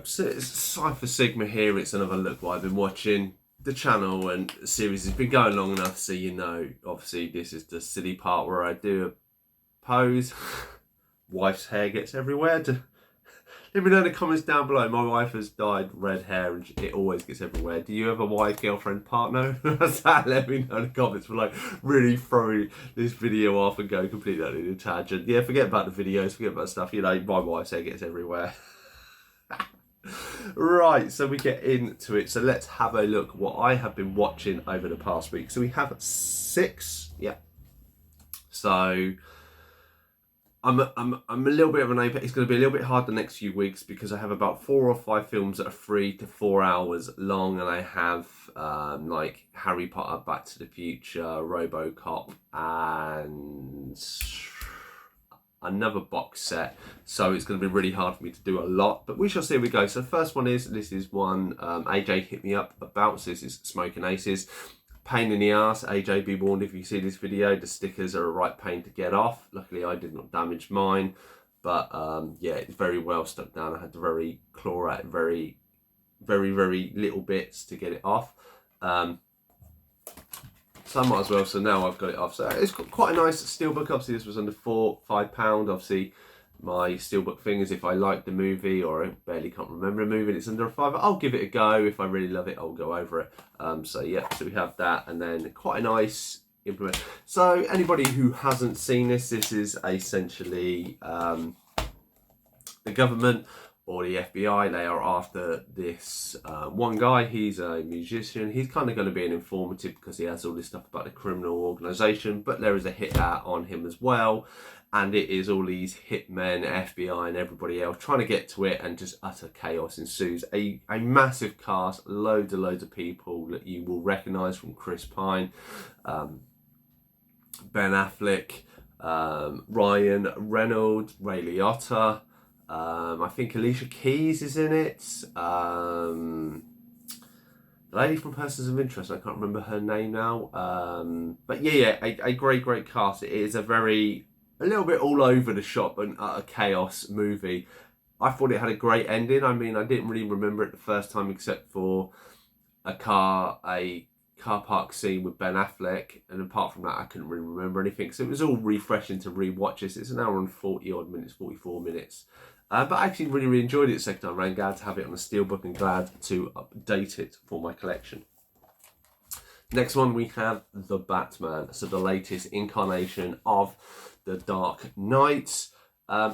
So it's Cypher Sigma here. It's another look what I've been watching. The channel and the series has been going long enough, so you know, obviously this is the silly part where I do a pose. Wife's hair gets everywhere. Let me know in the comments down below. My wife has dyed red hair and it always gets everywhere. Do you have a wife, girlfriend, partner? Let me know in the comments below. Really throw this video off and go completely on a tangent. Yeah, forget about the videos, forget about stuff. You know, my wife's hair gets everywhere. Right, so we get into it. So let's have a look what I have been watching over the past week. So we have 6, yeah. So I'm a little bit of an apex. It's going to be a little bit hard the next few weeks because I have about 4 or 5 films that are 3 to 4 hours long, and I have like Harry Potter, Back to the Future, RoboCop, and another box set, so it's going to be really hard for me to do a lot, but we shall see how we go. So the first one is, this is one AJ hit me up about, so this is Smoking Aces. Pain in the ass, AJ, be warned if you see this video, the stickers are a right pain to get off. Luckily I did not damage mine, but yeah, it's very well stuck down. I had to very claw at very little bits to get it off. So I might as well, so now I've got it off. So it's got quite a nice steelbook. Obviously this was under £5. Obviously my steelbook thing is if I like the movie or I barely can't remember a movie and it's under a £5, I'll give it a go. If I really love it, I'll go over it. So yeah, so we have that, and then quite a nice implement. So anybody who hasn't seen this, this is essentially the government or the FBI. They are after this one guy. He's a musician. He's kind of going to be an informative because he has all this stuff about the criminal organisation, but there is a hit out on him as well, and it is all these hitmen, FBI and everybody else trying to get to it, and just utter chaos ensues. A massive cast, loads of people that you will recognise from Chris Pine, Ben Affleck, Ryan Reynolds, Ray Liotta, I think Alicia Keys is in it. The lady from Persons of Interest, I can't remember her name now. But yeah, a great cast. It is a little bit all over the shop and a chaos movie. I thought it had a great ending. I mean, I didn't really remember it the first time except for a car park scene with Ben Affleck, and apart from that I couldn't really remember anything, so it was all refreshing to re-watch this. It's an hour and 40 odd minutes, 44 minutes, but I actually really enjoyed it the second time around. Glad to have it on the steelbook and glad to update it for my collection. Next one we have The Batman, so the latest incarnation of the Dark Knight.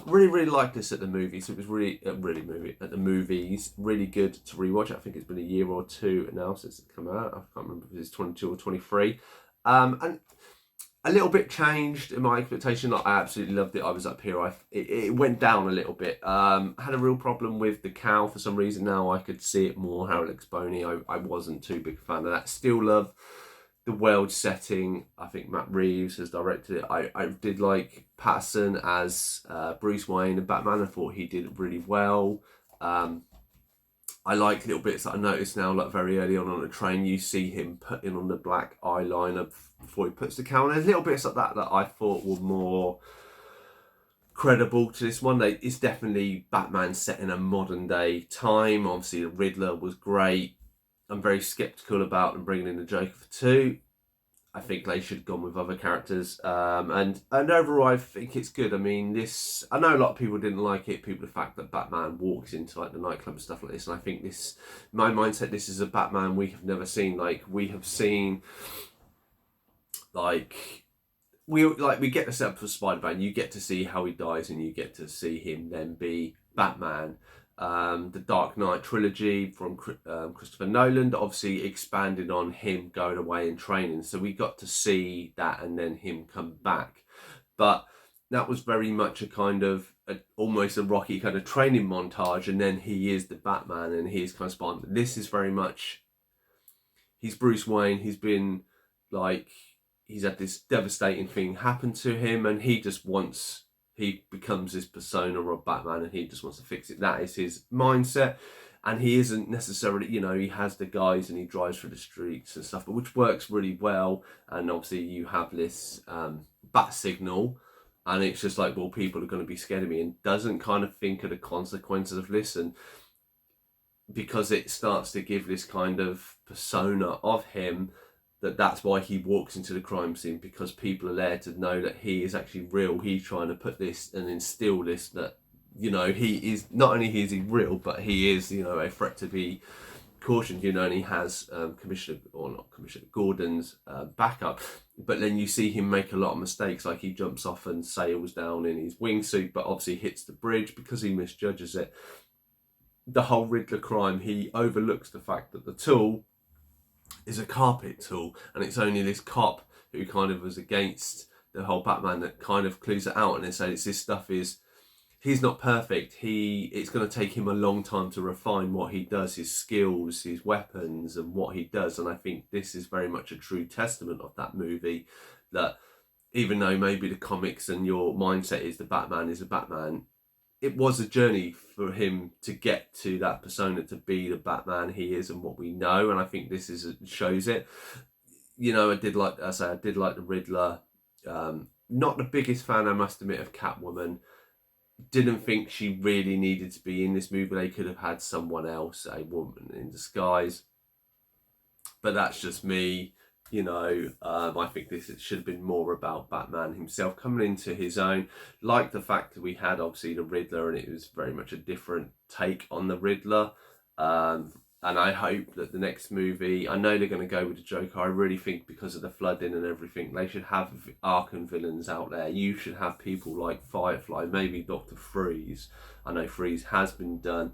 Really liked this at the movies. It was really at the movies. Really good to rewatch. I think it's been a year or 2 now since it came out. I can't remember if it's 22 or 23. And a little bit changed in my expectation. I absolutely loved it. I was up here. It went down a little bit. Had a real problem with the cow for some reason. Now I could see it more. Harold Exponey. I wasn't too big a fan of that. Still love the world setting. I think Matt Reeves has directed it. I did like Patterson as Bruce Wayne and Batman. I thought he did really well. I like little bits that I noticed now, like very early on the train, you see him putting on the black eyeliner before he puts the cow on. There's little bits like that I thought were more credible to this one. It's definitely Batman set in a modern day time. Obviously the Riddler was great. I'm very sceptical about them bringing in the Joker for 2. I think they should have gone with other characters. And overall, I think it's good. I mean, I know a lot of people didn't like it. The fact that Batman walks into like the nightclub and stuff like this. And I think my mindset, this is a Batman we have never seen. Like we have seen, we get the setup for Spider-Man. You get to see how he dies, and you get to see him then be Batman. The Dark Knight trilogy from Christopher Nolan obviously expanded on him going away and training, so we got to see that and then him come back. But that was very much a kind of almost a Rocky kind of training montage, and then he is the Batman and he's kind of spawned. This is very much, he's Bruce Wayne. He's been he's had this devastating thing happen to him, and he becomes this persona of Batman and he just wants to fix it. That is his mindset. And he isn't necessarily, he has the guys and he drives through the streets and stuff, but which works really well. And obviously you have this bat signal, and it's just like, well, people are going to be scared of me, and doesn't kind of think of the consequences of this. And because it starts to give this kind of persona of him, that's why he walks into the crime scene, because people are there to know that he is actually real. He's trying to put this and instill this, that, you know, he is not only is he real, but he is, you know, a threat to be cautioned, you know, and he has Commissioner Gordon's backup. But then you see him make a lot of mistakes, like he jumps off and sails down in his wingsuit, but obviously hits the bridge because he misjudges it. The whole Riddler crime, he overlooks the fact that the tool is a carpet tool, and it's only this cop who kind of was against the whole Batman that kind of clues it out, and they say this stuff is, he's not perfect. It's going to take him a long time to refine what he does, his skills, his weapons, and what he does. And I think this is very much a true testament of that movie, that even though maybe the comics and your mindset is the Batman is a Batman, it was a journey for him to get to that persona, to be the Batman he is and what we know. And I think this shows it. You know, I did like the Riddler. Not the biggest fan, I must admit, of Catwoman. Didn't think she really needed to be in this movie. They could have had someone else, a woman in disguise. But that's just me. You know, I think this should have been more about Batman himself coming into his own. Like the fact that we had obviously the Riddler, and it was very much a different take on the Riddler. And I hope that the next movie, I know they're going to go with the Joker. I really think because of the flooding and everything, they should have Arkham villains out there. You should have people like Firefly, maybe Dr. Freeze. I know Freeze has been done.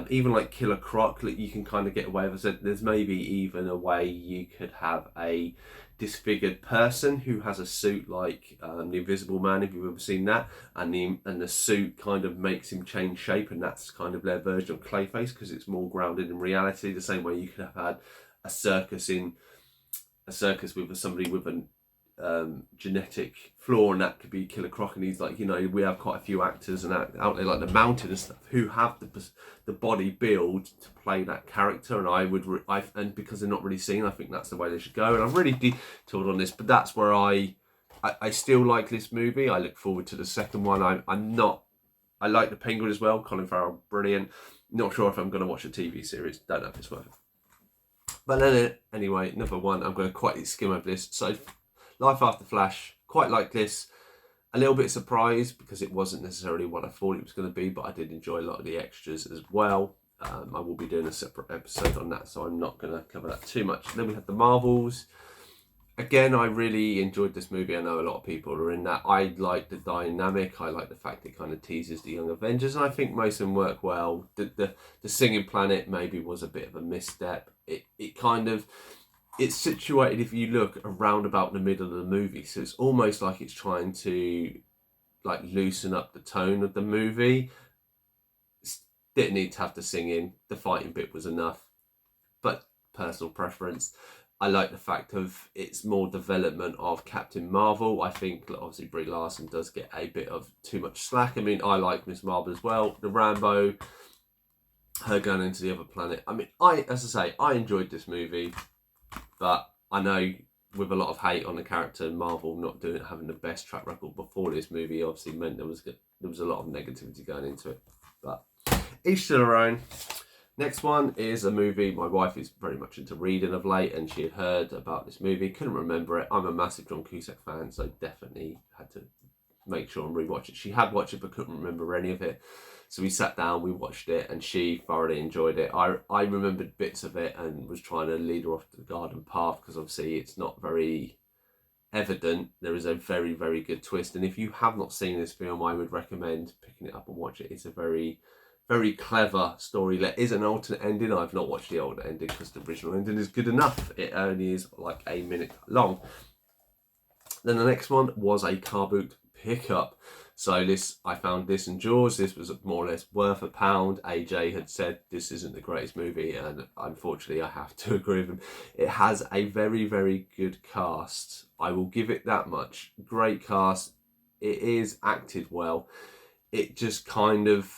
Even like Killer Croc, you can kind of get away with it. There's maybe even a way you could have a disfigured person who has a suit like the Invisible Man, if you've ever seen that, and the suit kind of makes him change shape, and that's kind of their version of Clayface because it's more grounded in reality. The same way you could have had a circus with somebody with an genetic flaw, and that could be Killer Croc. And he's like, you know, we have quite a few actors and out there like the Mountain and stuff who have the body build to play that character, and and because they're not really seen, I think that's the way they should go. And I've really detoured on this, but that's where I still like this movie. I look forward to the second one. I like the Penguin as well. Colin Farrell, brilliant. Not sure if I'm going to watch a TV series. Don't know if it's worth it. But then anyway, another one. I'm going to quietly skim over this. So Life After Flash, quite like this. A little bit surprised because it wasn't necessarily what I thought it was going to be, but I did enjoy a lot of the extras as well. I will be doing a separate episode on that, so I'm not going to cover that too much. Then we had the Marvels. Again, I really enjoyed this movie. I know a lot of people are in that. I like the dynamic. I like the fact it kind of teases the Young Avengers, and I think most of them work well. The Singing Planet maybe was a bit of a misstep. It's situated, if you look, around about the middle of the movie, so it's almost like it's trying to like loosen up the tone of the movie. Didn't need to have the singing. The fighting bit was enough, but personal preference. I like the fact of it's more development of Captain Marvel. I think obviously Brie Larson does get a bit of too much slack. I mean, I like Miss Marvel as well. The Rambo, her going into the other planet. I mean, as I say, I enjoyed this movie. But I know with a lot of hate on the character, Marvel not having the best track record before this movie obviously meant there was a lot of negativity going into it. But each to their own. Next one is a movie. My wife is very much into reading of late, and she had heard about this movie. Couldn't remember it. I'm a massive John Cusack fan, so definitely had to make sure and rewatch it. She had watched it but couldn't remember any of it. So we sat down, we watched it, and she thoroughly enjoyed it. I remembered bits of it and was trying to lead her off to the garden path because obviously it's not very evident. There is a very, very good twist. And if you have not seen this film, I would recommend picking it up and watch it. It's a very, very clever story. There is an alternate ending. I've not watched the alternate ending because the original ending is good enough. It only is like a minute long. Then the next one was a car boot pickup. So I found this in Jaws. This was more or less worth £1. AJ had said this isn't the greatest movie, and unfortunately I have to agree with him. It has a very, very good cast. I will give it that much. Great cast. It is acted well. It just kind of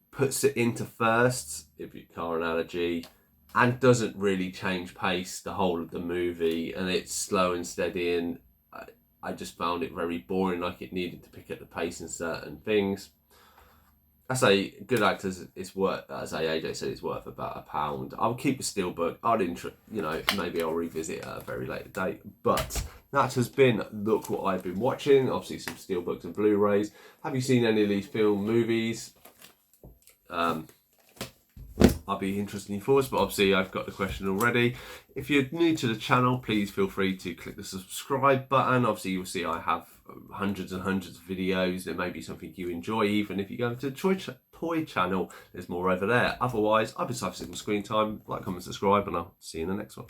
puts it into first, if you car analogy, and doesn't really change pace the whole of the movie, and it's slow and steady, and I just found it very boring, like it needed to pick up the pace in certain things. I say good actors. It's worth, as AJ said, it's worth about £1. I'll keep a steelbook. Maybe I'll revisit it at a very later date. But that has been Look What I've Been Watching. Obviously, some steelbooks and Blu-rays. Have you seen any of these movies? I'll be interested in your thoughts, but obviously I've got the question already. If you're new to the channel, please feel free to click the subscribe button. Obviously you'll see I have hundreds and hundreds of videos. There may be something you enjoy, even if you go to the toy channel, there's more over there. Otherwise, I've been Single Screen Time. Like, comment, subscribe, and I'll see you in the next one.